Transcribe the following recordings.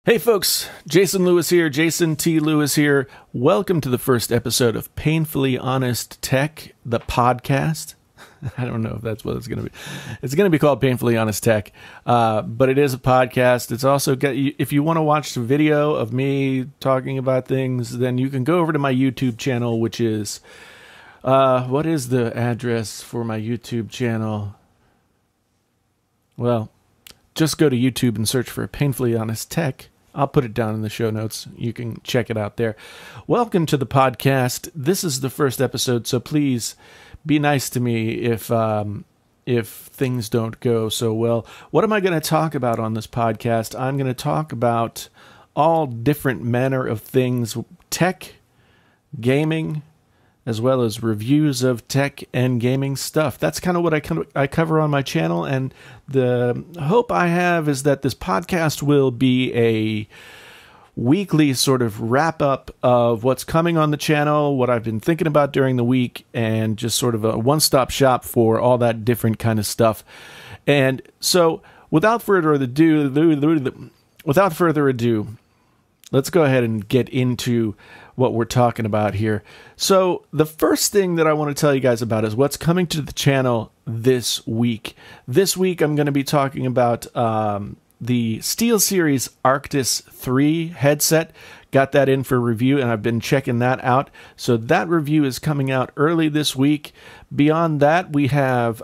Hey folks, Jason Lewis here, Jason T. Lewis here. Welcome to the first episode of Painfully Honest Tech, the podcast. I don't know if that's what it's going to be. It's going to be called Painfully Honest Tech, but it is a podcast. It's also, if you want to watch the video of me talking about things, then you can go over to my YouTube channel, which is, what is the address for my YouTube channel? Well, just go to YouTube and search for Painfully Honest Tech. I'll put it down in the show notes. You can check it out there. Welcome to the podcast. This is the first episode, so please be nice to me if things don't go so well. What am I going to talk about on this podcast? I'm going to talk about all different manner of things, tech, gaming, as well as reviews of tech and gaming stuff. That's kind of what I cover on my channel, and the hope I have is that this podcast will be a weekly sort of wrap-up of what's coming on the channel, what I've been thinking about during the week, and just sort of a one-stop shop for all that different kind of stuff. And so, without further ado, let's go ahead and get into what we're talking about here. So the first thing that I want to tell you guys about is what's coming to the channel this week. This week I'm going to be talking about the SteelSeries Arctis 3 headset. Got that in for review, and I've been checking that out. So that review is coming out early this week. Beyond that, we have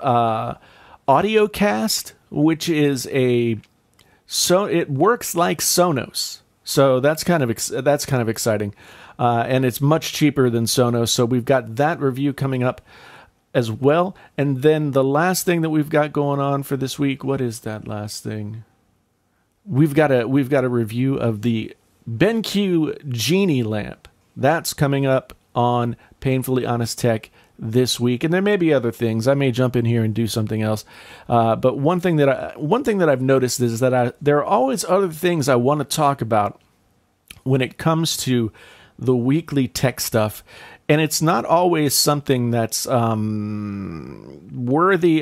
AudioCast, which is it works like Sonos. So that's kind of exciting, and it's much cheaper than Sonos. So we've got that review coming up as well. And then the last thing that we've got going on for this week, what is that last thing? We've got a review of the BenQ Genie lamp. That's coming up on Painfully Honest Tech this week, and there may be other things. I may jump in here and do something else. But one thing that I've noticed is that there are always other things I want to talk about when it comes to the weekly tech stuff, and it's not always something that's worthy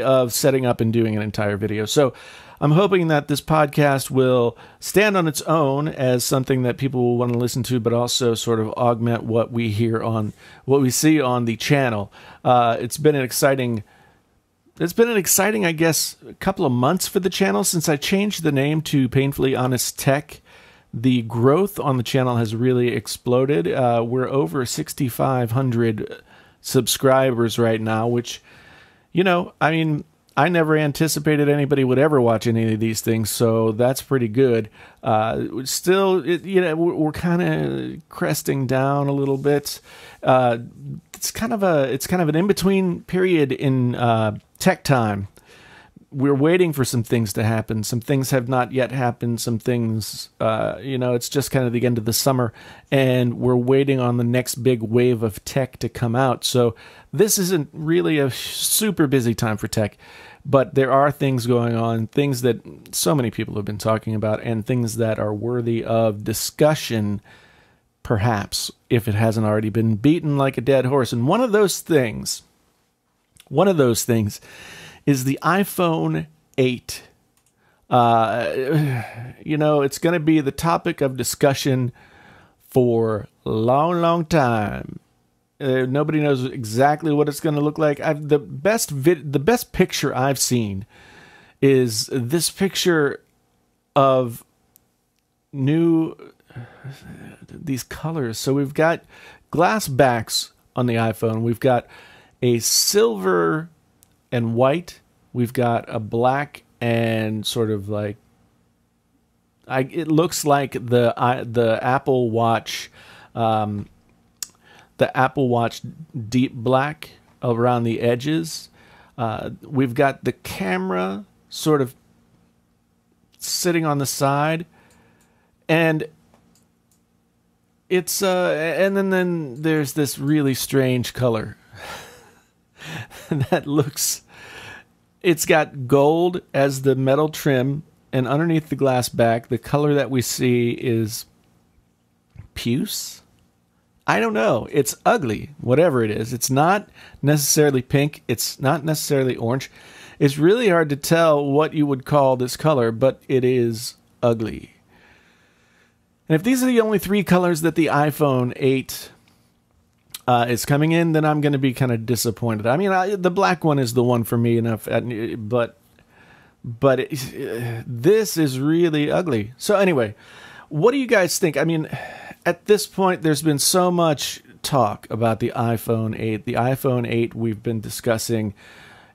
of setting up and doing an entire video. So I'm hoping that this podcast will stand on its own as something that people will want to listen to, but also sort of augment what we see on the channel. It's been an exciting, I guess, a couple of months for the channel since I changed the name to Painfully Honest Tech. The growth on the channel has really exploded. We're over 6,500 subscribers right now, which, I mean, I never anticipated anybody would ever watch any of these things, so that's pretty good. Still, we're kind of cresting down a little bit. It's kind of an in-between period in tech time. We're waiting for some things to happen. Some things have not yet happened. Some things, it's just kind of the end of the summer, and we're waiting on the next big wave of tech to come out. So this isn't really a super busy time for tech, but there are things going on, things that so many people have been talking about, and things that are worthy of discussion, perhaps, if it hasn't already been beaten like a dead horse. And one of those things is the iPhone 8. It's going to be the topic of discussion for a long, long time. Nobody knows exactly what it's going to look like. The best picture I've seen is this picture of these colors. So we've got glass backs on the iPhone. We've got a silver and white. We've got a black and sort of like, it looks like the Apple Watch, deep black around the edges. We've got the camera sort of sitting on the side, and it's and then there's this really strange color that looks. It's got gold as the metal trim, and underneath the glass back, the color that we see is puce. I don't know. It's ugly, whatever it is. It's not necessarily pink. It's not necessarily orange. It's really hard to tell what you would call this color, but it is ugly. And if these are the only 3 colors that the iPhone 8 is coming in, then I'm going to be kind of disappointed. I mean, the black one is the one for me enough, but this is really ugly. So anyway, what do you guys think? I mean, at this point, there's been so much talk about the iPhone 8. The iPhone 8 we've been discussing.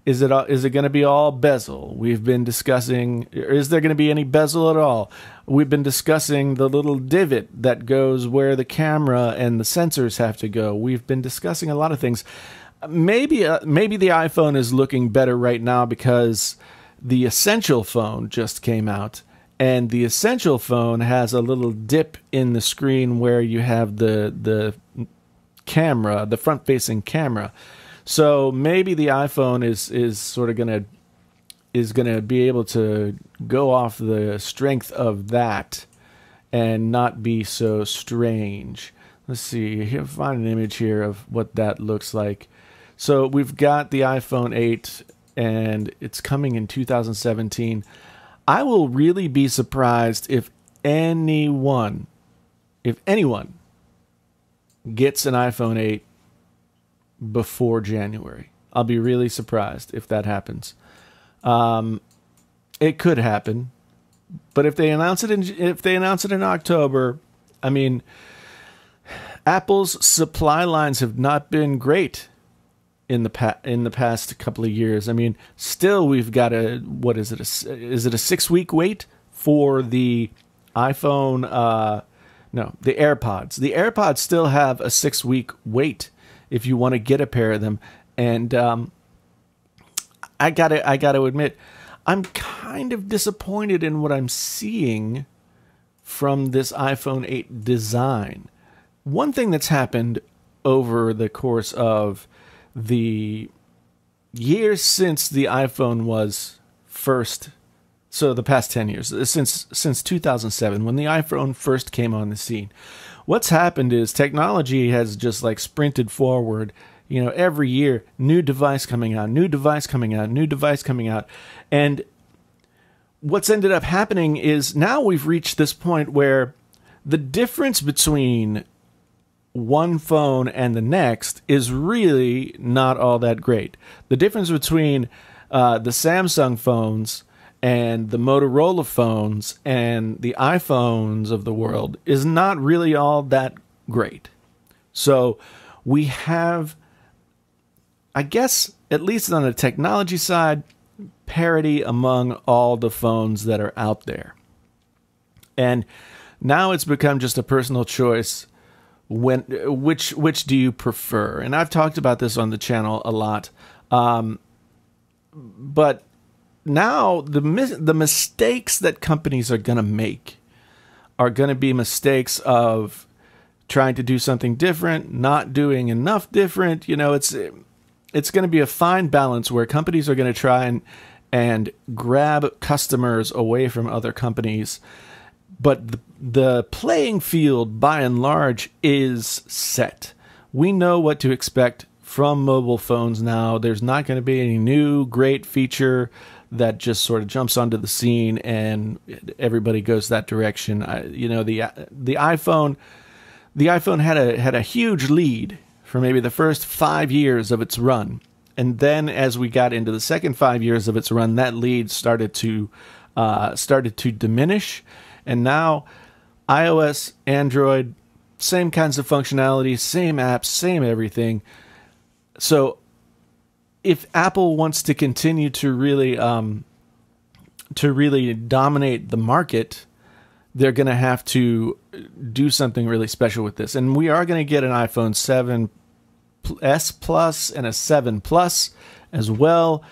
Is it going to be all bezel? We've been discussing, is there going to be any bezel at all? We've been discussing the little divot that goes where the camera and the sensors have to go. We've been discussing a lot of things. Maybe the iPhone is looking better right now because the Essential phone just came out. And the Essential phone has a little dip in the screen where you have the camera, the front-facing camera. So maybe the iPhone is sort of gonna be able to go off the strength of that and not be so strange. Let's see. Here, find an image here of what that looks like. So we've got the iPhone 8, and it's coming in 2017. I will really be surprised if anyone gets an iPhone 8 before January. I'll be really surprised if that happens. It could happen, but if they announce it in October, I mean, Apple's supply lines have not been great in the past couple of years. I mean, still we've got what is it? Is it a 6-week wait for the iPhone? No, the AirPods. The AirPods still have a 6-week wait if you want to get a pair of them. And I gotta admit, I'm kind of disappointed in what I'm seeing from this iPhone 8 design. One thing that's happened over the course of the years since the iPhone was first, so the past 10 years, since 2007, when the iPhone first came on the scene, what's happened is technology has just like sprinted forward. You know, every year, new device coming out, new device coming out, new device coming out. And what's ended up happening is now we've reached this point where the difference between one phone and the next is really not all that great. The difference between the Samsung phones and the Motorola phones and the iPhones of the world is not really all that great. So we have, I guess, at least on the technology side, parity among all the phones that are out there. And now it's become just a personal choice. Which do you prefer? And I've talked about this on the channel a lot. But now the mistakes that companies are going to make are going to be mistakes of trying to do something different, not doing enough different. You know, it's going to be a fine balance where companies are going to try and grab customers away from other companies. But the playing field, by and large, is set. We know what to expect from mobile phones now. There's not going to be any new great feature that just sort of jumps onto the scene and everybody goes that direction. The iPhone had a huge lead for maybe the first 5 years of its run, and then as we got into the second 5 years of its run, that lead started to diminish. And now, iOS, Android, same kinds of functionality, same apps, same everything. So, if Apple wants to continue to really dominate the market, they're going to have to do something really special with this. And we are going to get an iPhone 7S Plus and a 7 Plus as well.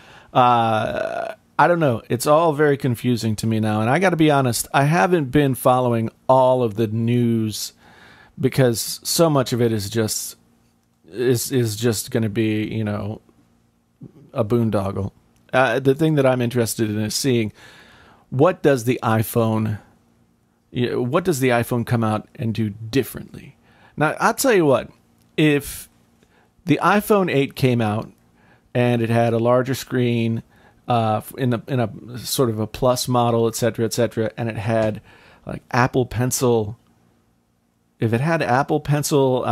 I don't know. It's all very confusing to me now. And I got to be honest, I haven't been following all of the news because so much of it is just going to be, you know, a boondoggle. The thing that I'm interested in is seeing what does the iPhone come out and do differently. Now, I'll tell you what, if the iPhone 8 came out and it had a larger screen, in a sort of a plus model, etc., and it had like Apple Pencil if it had Apple Pencil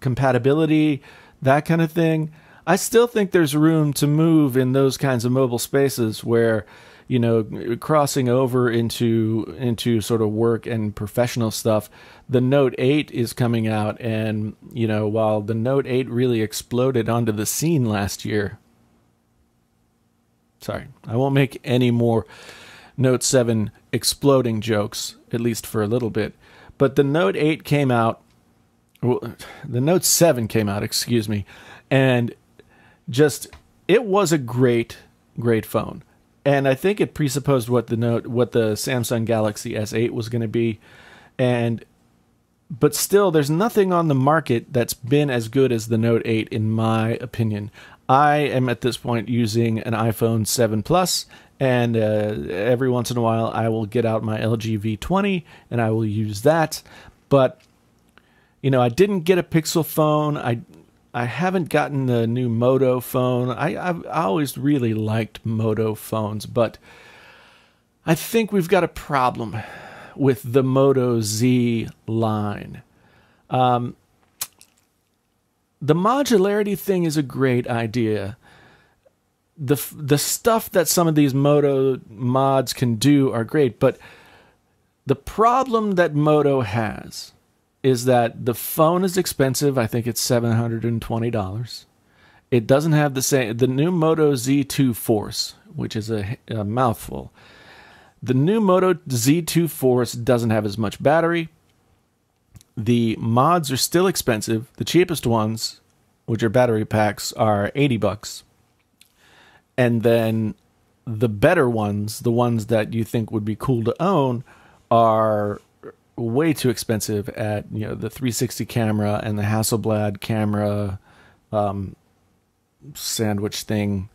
compatibility, that kind of thing, I still think there's room to move in those kinds of mobile spaces where, you know, crossing over into sort of work and professional stuff. The Note 8 is coming out, and, you know, while the Note 8 really exploded onto the scene last year, sorry, I won't make any more Note 7 exploding jokes, at least for a little bit. But the Note 8 came out, the Note 7 came out, excuse me, and just, it was a great, great phone. And I think it presupposed what the Samsung Galaxy S8 was going to be. But still, there's nothing on the market that's been as good as the Note 8, in my opinion. I am at this point using an iPhone 7 Plus, and every once in a while I will get out my LG V20 and I will use that. But, you know, I didn't get a Pixel phone. I haven't gotten the new Moto phone. I always really liked Moto phones, but I think we've got a problem with the Moto Z line. The modularity thing is a great idea. The stuff that some of these Moto mods can do are great, but the problem that Moto has is that the phone is expensive. I think it's $720. It doesn't have the new Moto Z2 Force, which is a mouthful. The new Moto Z2 Force doesn't have as much battery. The mods are still expensive. The cheapest ones, which are battery packs, are $80. And then the better ones, the ones that you think would be cool to own, are way too expensive at, you know, the 360 camera and the Hasselblad camera sandwich thing.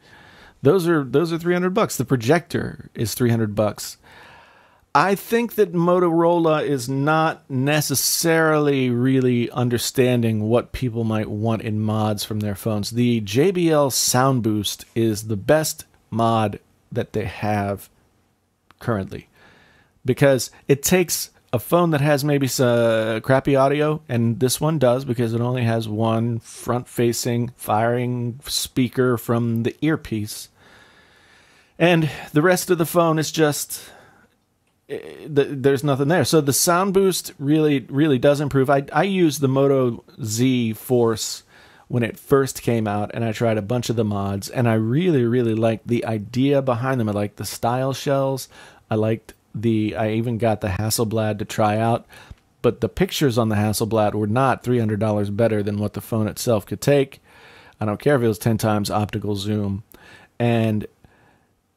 Those are $300. The projector is $300. I think that Motorola is not necessarily really understanding what people might want in mods from their phones. The JBL Sound Boost is the best mod that they have currently, because it takes a phone that has maybe some crappy audio, and this one does because it only has one front-facing firing speaker from the earpiece, and the rest of the phone is just, there's nothing there. So the sound boost really, really does improve. I used the Moto Z Force when it first came out, and I tried a bunch of the mods, and I really, really liked the idea behind them. I liked the style shells. I even got the Hasselblad to try out, but the pictures on the Hasselblad were not $300 better than what the phone itself could take. I don't care if it was 10 times optical zoom. And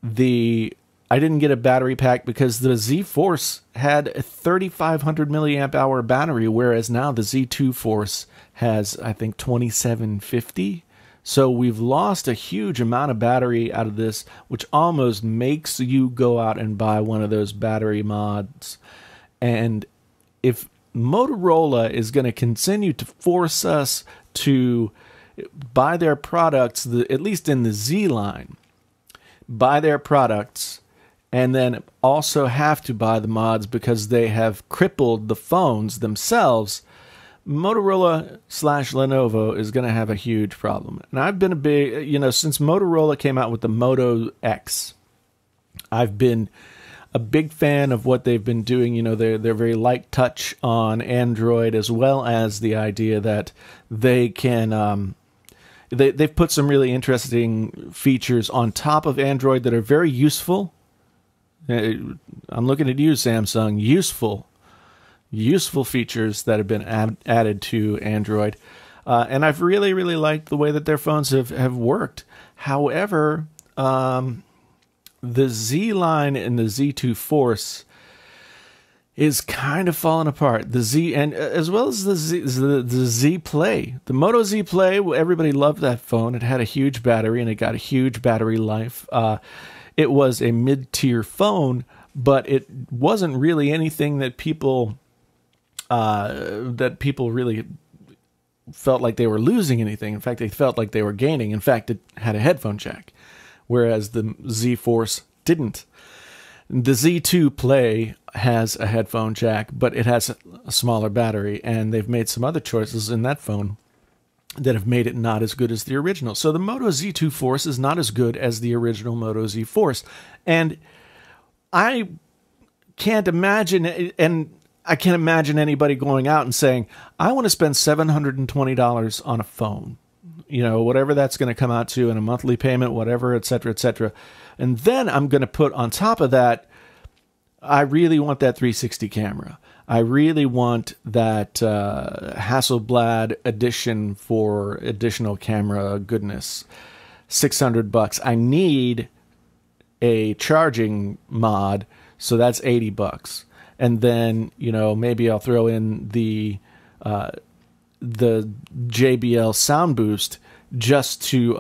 I didn't get a battery pack because the Z Force had a 3,500 milliamp hour battery, whereas now the Z2 Force has, I think, 2,750. So we've lost a huge amount of battery out of this, which almost makes you go out and buy one of those battery mods. And if Motorola is going to continue to force us to buy their products, at least in the Z line, buy their products, and then also have to buy the mods because they have crippled the phones themselves, Motorola/Lenovo is going to have a huge problem. And I've been a big, since Motorola came out with the Moto X, I've been a big fan of what they've been doing. They're very light touch on Android, as well as the idea that they can, they've put some really interesting features on top of Android that are very useful. I'm looking at you, Samsung. Useful features that have been added to Android. And I've really, really liked the way that their phones have worked. However, the Z line and the Z2 Force is kind of falling apart. The Z, and as well as the Z Play. The Moto Z Play, everybody loved that phone. It had a huge battery, and it got a huge battery life. It was a mid-tier phone, but it wasn't really anything that people really felt like they were losing anything. In fact, they felt like they were gaining. In fact, it had a headphone jack, whereas the Z Force didn't. The Z2 Play has a headphone jack, but it has a smaller battery, and they've made some other choices in that phone that have made it not as good as the original. So the Moto Z2 Force is not as good as the original Moto Z Force. And I can't imagine, anybody going out and saying, I want to spend $720 on a phone. You know, whatever that's going to come out to in a monthly payment, whatever, et cetera, et cetera. And then I'm going to put on top of that, I really want that 360 camera. I really want that Hasselblad edition for additional camera goodness. $600. I need a charging mod, so that's $80. And then, you know, maybe I'll throw in the JBL sound boost just to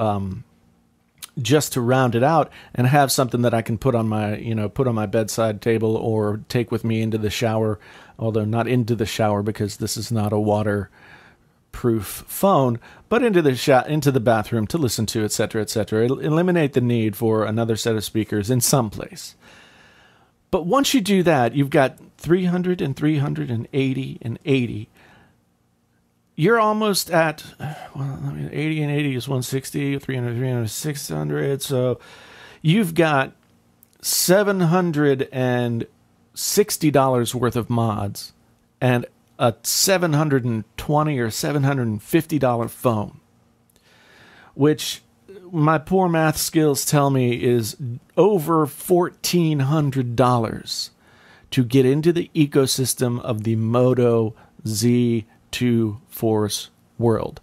round it out and have something that I can put on my bedside table or take with me into the shower, although not into the shower because this is not a waterproof phone, but into the bathroom to listen to, etc., etc. It'll eliminate the need for another set of speakers in some place. But once you do that, you've got 300 and 380 and 80. You're almost at, 80 and 80 is 160, 300, 300, 600. So you've got $760 worth of mods and a $720 or $750 phone, which my poor math skills tell me is over $1,400 to get into the ecosystem of the Moto Z2 Force world.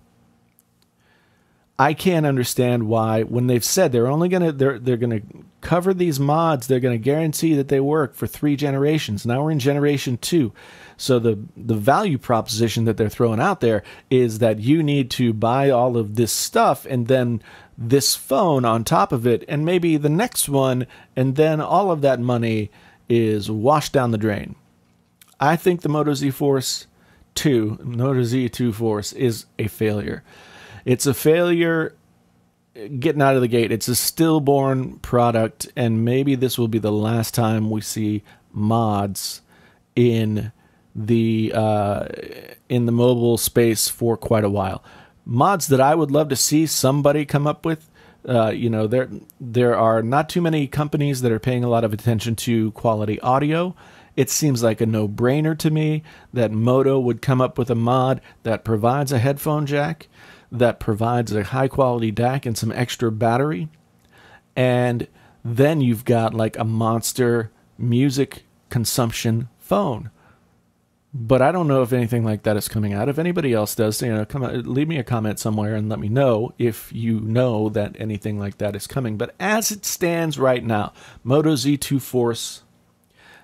I can't understand why, when they've said they're gonna cover these mods, they're gonna guarantee that they work for 3 generations. Now we're in generation 2. So the value proposition that they're throwing out there is that you need to buy all of this stuff and then this phone on top of it, and maybe the next one, and then all of that money is washed down the drain. I think the Moto Z2 Force is a failure. It's a failure getting out of the gate. It's a stillborn product, and maybe this will be the last time we see mods in the mobile space for quite a while. Mods that I would love to see somebody come up with. There are not too many companies that are paying a lot of attention to quality audio. It seems like a no-brainer to me that Moto would come up with a mod that provides a headphone jack, that provides a high-quality DAC and some extra battery, and then you've got like a monster music consumption phone. But I don't know if anything like that is coming out. If anybody else does, leave me a comment somewhere and let me know if you know that anything like that is coming. But as it stands right now, Moto Z2 Force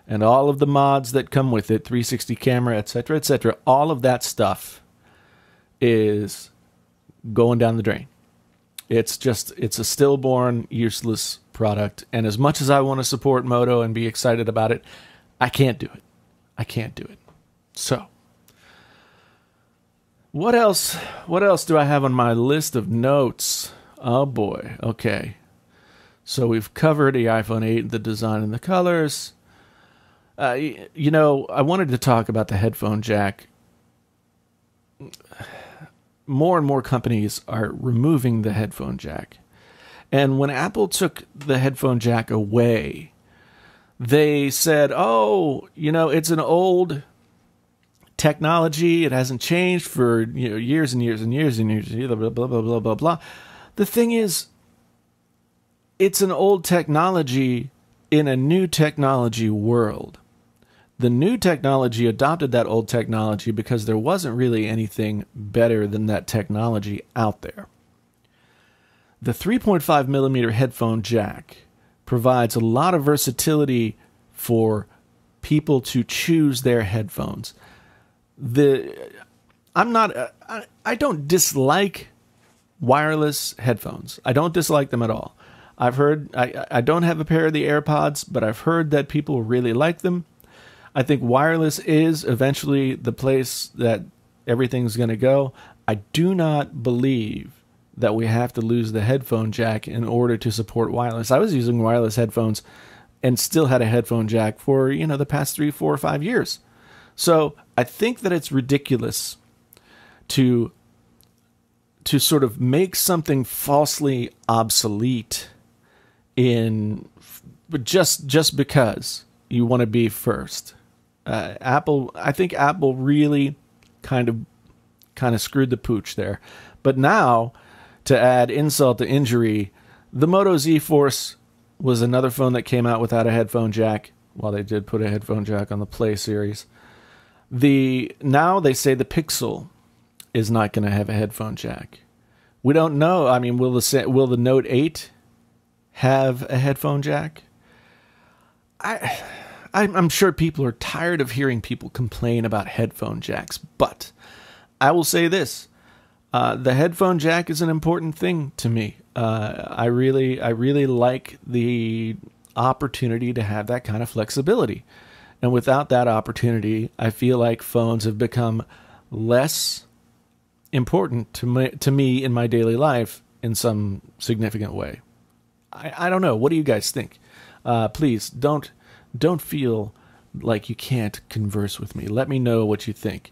and all of the mods that come with it, 360 camera, etc., etc., all of that stuff is going down the drain. It's a stillborn, useless product. And as much as I want to support Moto and be excited about it, I can't do it. I can't do it. So, what else do I have on my list of notes? Oh boy, okay. So we've covered the iPhone 8, the design and the colors. I wanted to talk about the headphone jack. More and more companies are removing the headphone jack. And when Apple took the headphone jack away, they said, it's an old technology, it hasn't changed for years and years and years and years, blah, blah, blah, blah, blah, blah. The thing is, it's an old technology in a new technology world. The new technology adopted that old technology because there wasn't really anything better than that technology out there. The 3.5 millimeter headphone jack provides a lot of versatility for people to choose their headphones. I don't dislike wireless headphones. I don't dislike them at all. I've heard, I don't have a pair of the AirPods, but I've heard that people really like them. I think wireless is eventually the place that everything's going to go. I do not believe that we have to lose the headphone jack in order to support wireless. I was using wireless headphones and still had a headphone jack for, the past 3, 4, 5 years. So I think that it's ridiculous to sort of make something falsely obsolete just because you want to be first. I think Apple really kind of screwed the pooch there. But now, to add insult to injury, the Moto Z Force was another phone that came out without a headphone jack. Well, they did put a headphone jack on the Play series. Now they say the Pixel is not going to have a headphone jack. We don't know. I mean, will the Note 8 have a headphone jack? I'm sure people are tired of hearing people complain about headphone jacks, but I will say this. The headphone jack is an important thing to me. I really like the opportunity to have that kind of flexibility. And without that opportunity, I feel like phones have become less important to me in my daily life in some significant way. I don't know. What do you guys think? Please don't feel like you can't converse with me. Let me know what you think.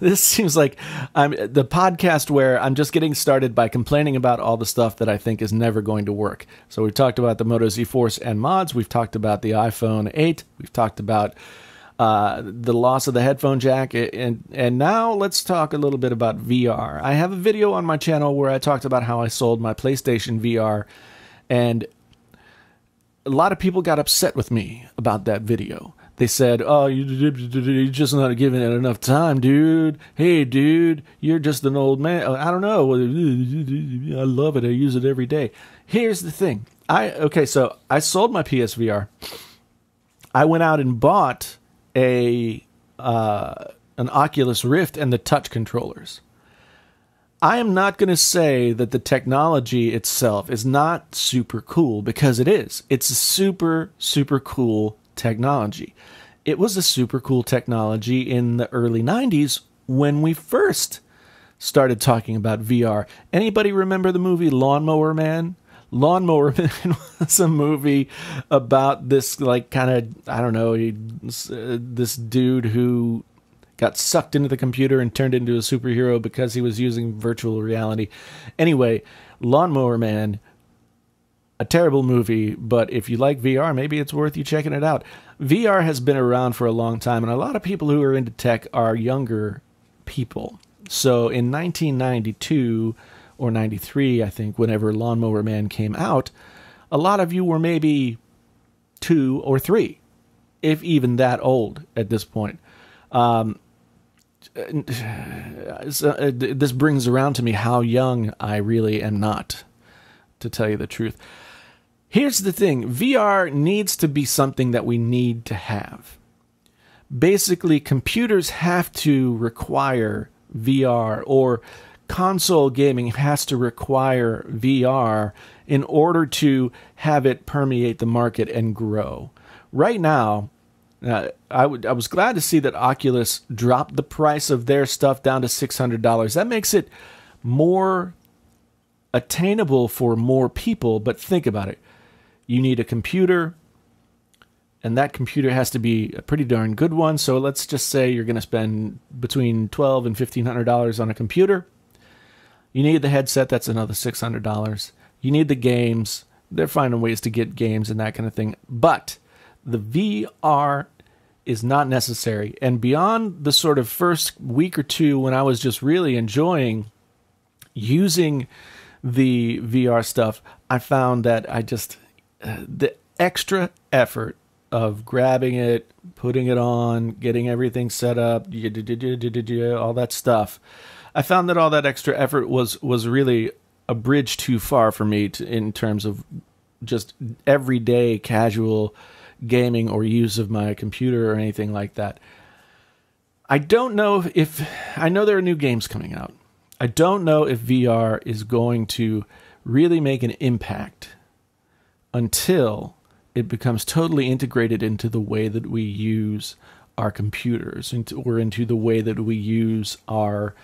This seems like I'm the podcast where I'm just getting started by complaining about all the stuff that I think is never going to work. So we've talked about the Moto Z Force and mods. We've talked about the iPhone 8. We've talked about the loss of the headphone jack. And now let's talk a little bit about VR. I have a video on my channel where I talked about how I sold my PlayStation VR. And a lot of people got upset with me about that video. They said, oh, you're just not giving it enough time, dude. Hey, dude, you're just an old man. I don't know. I love it. I use it every day. Here's the thing. So I sold my PSVR. I went out and bought an Oculus Rift and the touch controllers. I am not going to say that the technology itself is not super cool, because it is. It's a super, super cool technology. It was a super cool technology in the early 90s when we first started talking about VR. Anybody remember the movie Lawnmower Man? Lawnmower Man was a movie about this, like, kind of, I don't know, this dude who got sucked into the computer and turned into a superhero because he was using virtual reality. Anyway, Lawnmower Man, a terrible movie, but if you like VR, maybe it's worth you checking it out. VR has been around for a long time, and a lot of people who are into tech are younger people. So in 1992 or 93, I think, whenever Lawnmower Man came out, a lot of you were maybe 2 or 3, if even that old at this point. This brings around to me how young I really am not, to tell you the truth. Here's the thing. VR needs to be something that we need to have. Basically, computers have to require VR, or console gaming has to require VR in order to have it permeate the market and grow. Right now, I was glad to see that Oculus dropped the price of their stuff down to $600. That makes it more attainable for more people, but think about it. You need a computer, and that computer has to be a pretty darn good one. So let's just say you're going to spend between $1,200 and $1,500 on a computer. You need the headset, that's another $600. You need the games. They're finding ways to get games and that kind of thing. But the VR is not necessary. And beyond the sort of first week or two when I was just really enjoying using the VR stuff, I found that the extra effort of grabbing it, putting it on, getting everything set up, all that stuff, I found that all that extra effort was really a bridge too far for me in terms of just everyday casual gaming or use of my computer or anything like that. I don't know I know there are new games coming out. I don't know if VR is going to really make an impact until it becomes totally integrated into the way that we use our computers, or into the way that we use our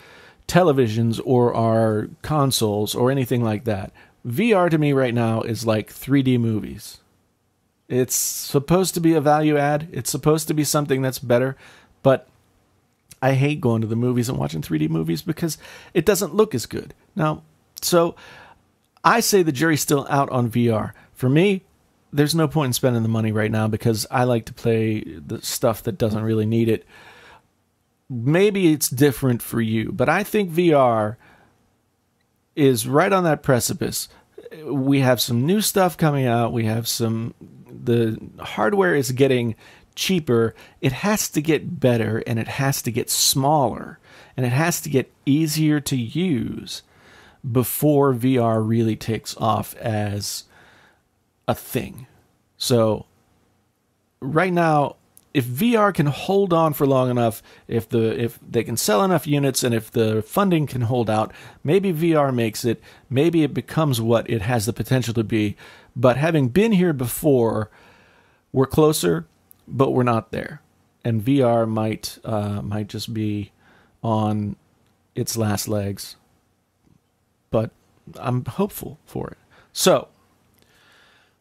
televisions or our consoles or anything like that. VR to me right now is like 3D movies. It's supposed to be a value add. It's supposed to be something that's better, but I hate going to the movies and watching 3D movies because it doesn't look as good. Now, so I say the jury's still out on VR. For me, there's no point in spending the money right now because I like to play the stuff that doesn't really need it. Maybe it's different for you, but I think VR is right on that precipice. We have some new stuff coming out. The hardware is getting cheaper. It has to get better, and it has to get smaller, and it has to get easier to use before VR really takes off as a thing. So right now, if VR can hold on for long enough, if they can sell enough units, and if the funding can hold out, maybe VR makes it. Maybe it becomes what it has the potential to be. But having been here before, we're closer, but we're not there. And VR might just be on its last legs. But I'm hopeful for it. So,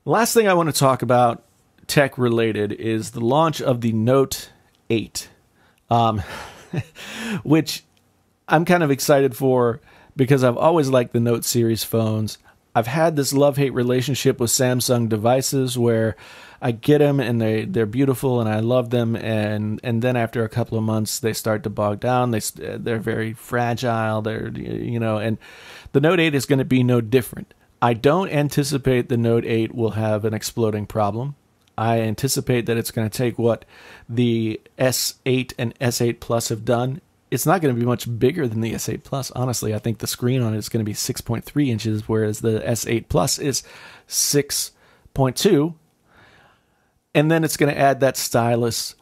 last thing I want to talk about, tech related, is the launch of the Note 8, which I'm kind of excited for because I've always liked the Note series phones. I've had this love-hate relationship with Samsung devices where I get them and they're beautiful and I love them, and then after a couple of months they start to bog down. They're very fragile. And the Note 8 is going to be no different. I don't anticipate the Note 8 will have an exploding problem. I anticipate that it's going to take what the S8 and S8 Plus have done. It's not going to be much bigger than the S8 Plus. Honestly, I think the screen on it is going to be 6.3 inches, whereas the S8 Plus is 6.2. And then it's going to add that stylus.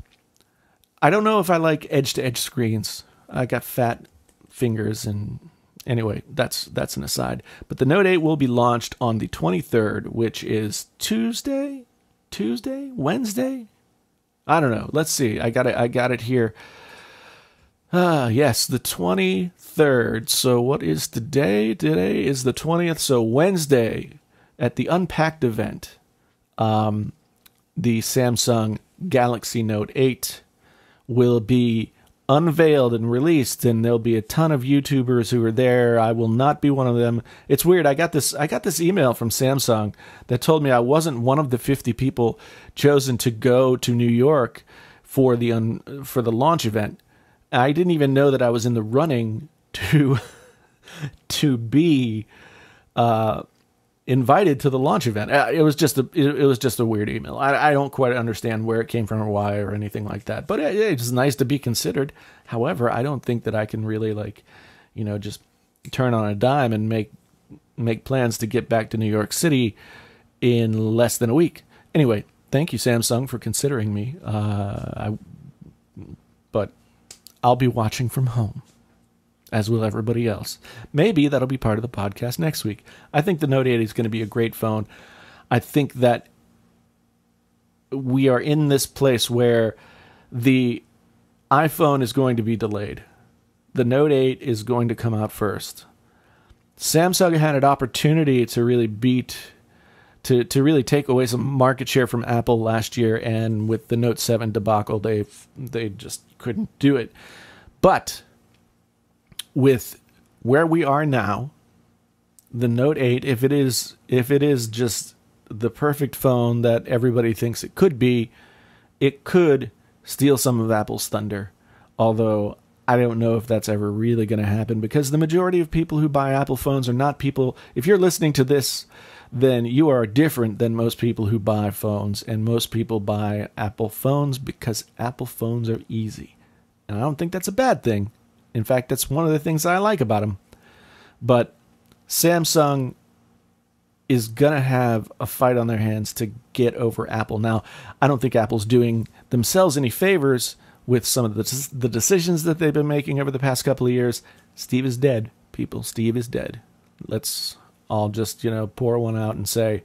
I don't know if I like edge-to-edge screens. I got fat fingers, and anyway, that's an aside. But the Note 8 will be launched on the 23rd, which is Tuesday, Wednesday. I don't know. Let's see. I got it here. Yes, the 23rd. So what is today? Today is the 20th. So Wednesday at the Unpacked event, the Samsung Galaxy Note 8 will be unveiled and released, and there'll be a ton of YouTubers who are there. I will not be one of them. It's weird. I got this email from Samsung that told me I wasn't one of the 50 people chosen to go to New York for the launch event. I didn't even know that I was in the running to be invited to the launch event. It was just a weird email. I don't quite understand where it came from or why or anything like that. But it's nice to be considered. However, I don't think that I can really just turn on a dime and make plans to get back to New York City in less than a week. Anyway, thank you, Samsung, for considering me. But I'll be watching from home, as will everybody else. Maybe that'll be part of the podcast next week. I think the Note 8 is going to be a great phone. I think that we are in this place where the iPhone is going to be delayed. The Note 8 is going to come out first. Samsung had an opportunity to really to really take away some market share from Apple last year, and with the Note 7 debacle, they just couldn't do it. But with where we are now, the Note 8, if it is just the perfect phone that everybody thinks it could be, it could steal some of Apple's thunder. Although I don't know if that's ever really going to happen, because the majority of people who buy Apple phones are not people. If you're listening to this, then you are different than most people who buy phones, and most people buy Apple phones because Apple phones are easy. And I don't think that's a bad thing. In fact, that's one of the things I like about them. But Samsung is going to have a fight on their hands to get over Apple. Now, I don't think Apple's doing themselves any favors with some of the decisions that they've been making over the past couple of years. Steve is dead, people. Steve is dead. Let's all just, pour one out and say,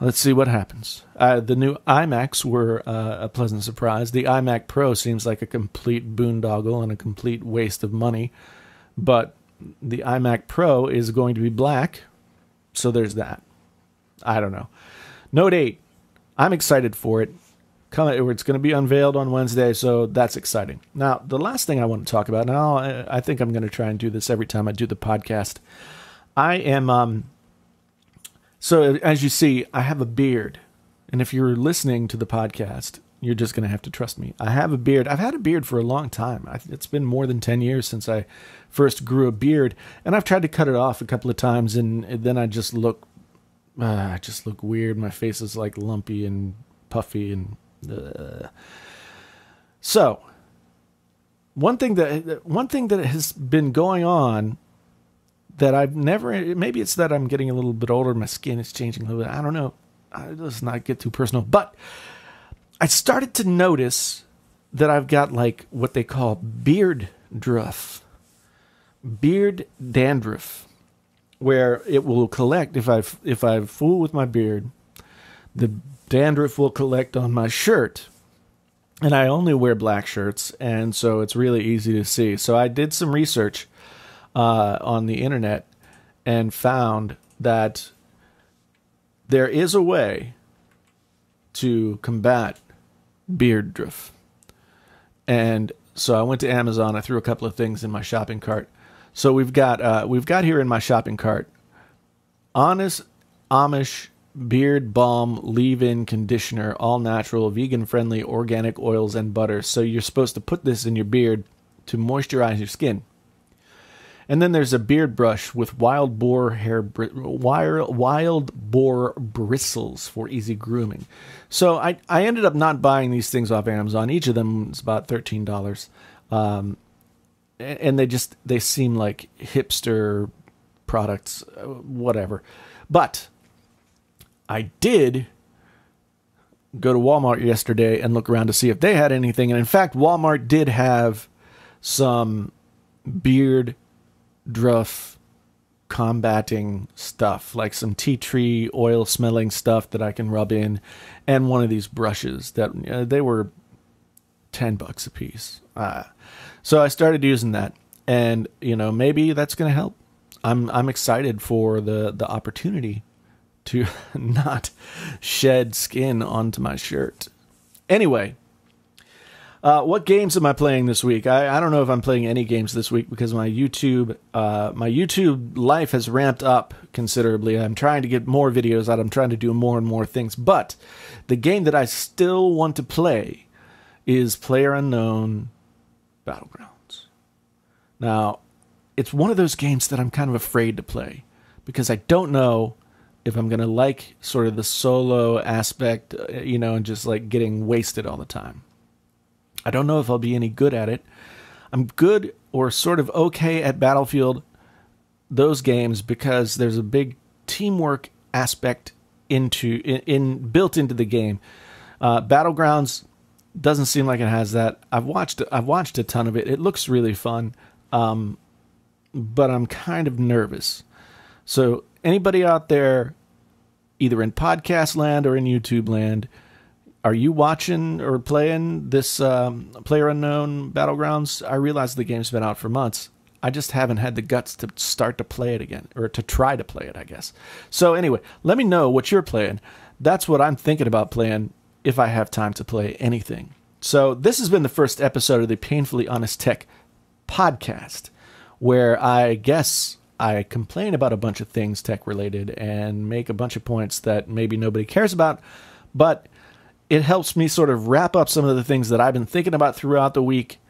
let's see what happens. The new iMacs were a pleasant surprise. The iMac Pro seems like a complete boondoggle and a complete waste of money. But the iMac Pro is going to be black. So there's that. I don't know. Note 8. I'm excited for it. It's going to be unveiled on Wednesday, so that's exciting. Now, the last thing I want to talk about, now I think I'm going to try and do this every time I do the podcast. I am, so as you see, I have a beard. And if you're listening to the podcast, you're just going to have to trust me. I have a beard. I've had a beard for a long time. It's been more than 10 years since I first grew a beard. And I've tried to cut it off a couple of times, and then I just look weird. My face is like lumpy and puffy and... So, one thing that has been going on that I've never, maybe it's that I'm getting a little bit older, my skin is changing a little bit, I don't know, let's not get too personal, but I started to notice that I've got like what they call beard dandruff, where it will collect, if I fool with my beard, the dandruff will collect on my shirt. And I only wear black shirts, and so it's really easy to see. So I did some research on the internet and found that there is a way to combat beard drift. And so I went to Amazon. I threw a couple of things in my shopping cart. So we've got here in my shopping cart Honest Amish Beard Balm Leave-In Conditioner, all natural, vegan-friendly, organic oils and butters. So you're supposed to put this in your beard to moisturize your skin. And then there's a beard brush with wild boar bristles for easy grooming. So I ended up not buying these things off Amazon. Each of them is about $13. And they seem like hipster products, whatever. But I did go to Walmart yesterday and look around to see if they had anything. And in fact, Walmart did have some beard druff combating stuff, like some tea tree oil smelling stuff that I can rub in, and one of these brushes that they were $10 a piece. So I started using that, and maybe that's going to help. I'm excited for the opportunity to not shed skin onto my shirt. Anyway, what games am I playing this week? I don't know if I'm playing any games this week because my YouTube life has ramped up considerably. I'm trying to get more videos out. I'm trying to do more and more things. But the game that I still want to play is PlayerUnknown Battlegrounds. Now, it's one of those games that I'm kind of afraid to play because I don't know if I'm going to like sort of the solo aspect, and just like getting wasted all the time. I don't know if I'll be any good at it. I'm good or sort of okay at Battlefield, those games, because there's a big teamwork aspect built into the game. Battlegrounds doesn't seem like it has that. I've watched a ton of it. It looks really fun, but I'm kind of nervous. So anybody out there, either in podcast land or in YouTube land, are you watching or playing this PlayerUnknown Battlegrounds? I realize the game's been out for months. I just haven't had the guts to start to play it again, or to try to play it, I guess. So anyway, let me know what you're playing. That's what I'm thinking about playing if I have time to play anything. So this has been the first episode of the Painfully Honest Tech podcast, where I guess I complain about a bunch of things tech-related and make a bunch of points that maybe nobody cares about, but it helps me sort of wrap up some of the things that I've been thinking about throughout the week,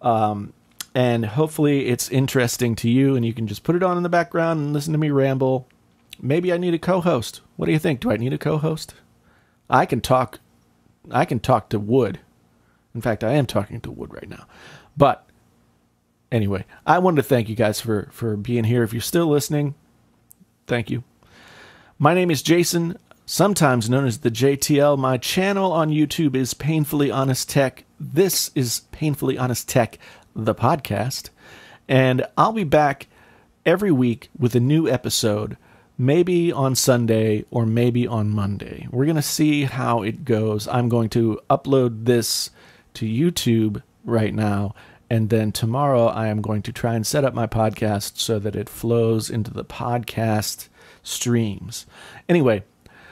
and hopefully it's interesting to you, and you can just put it on in the background and listen to me ramble. Maybe I need a co-host. What do you think? Do I need a co-host? I can talk to wood. In fact, I am talking to wood right now. But anyway, I wanted to thank you guys for being here. If you're still listening, thank you. My name is Jason, sometimes known as the JTL. My channel on YouTube is Painfully Honest Tech. This is Painfully Honest Tech, the podcast. And I'll be back every week with a new episode, maybe on Sunday or maybe on Monday. We're going to see how it goes. I'm going to upload this to YouTube right now, And then tomorrow I am going to try and set up my podcast so that it flows into the podcast streams. Anyway,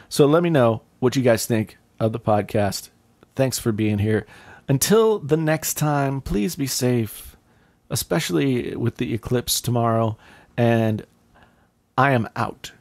so let me know what you guys think of the podcast. Thanks for being here. Until the next time, please be safe, especially with the eclipse tomorrow. And I am out.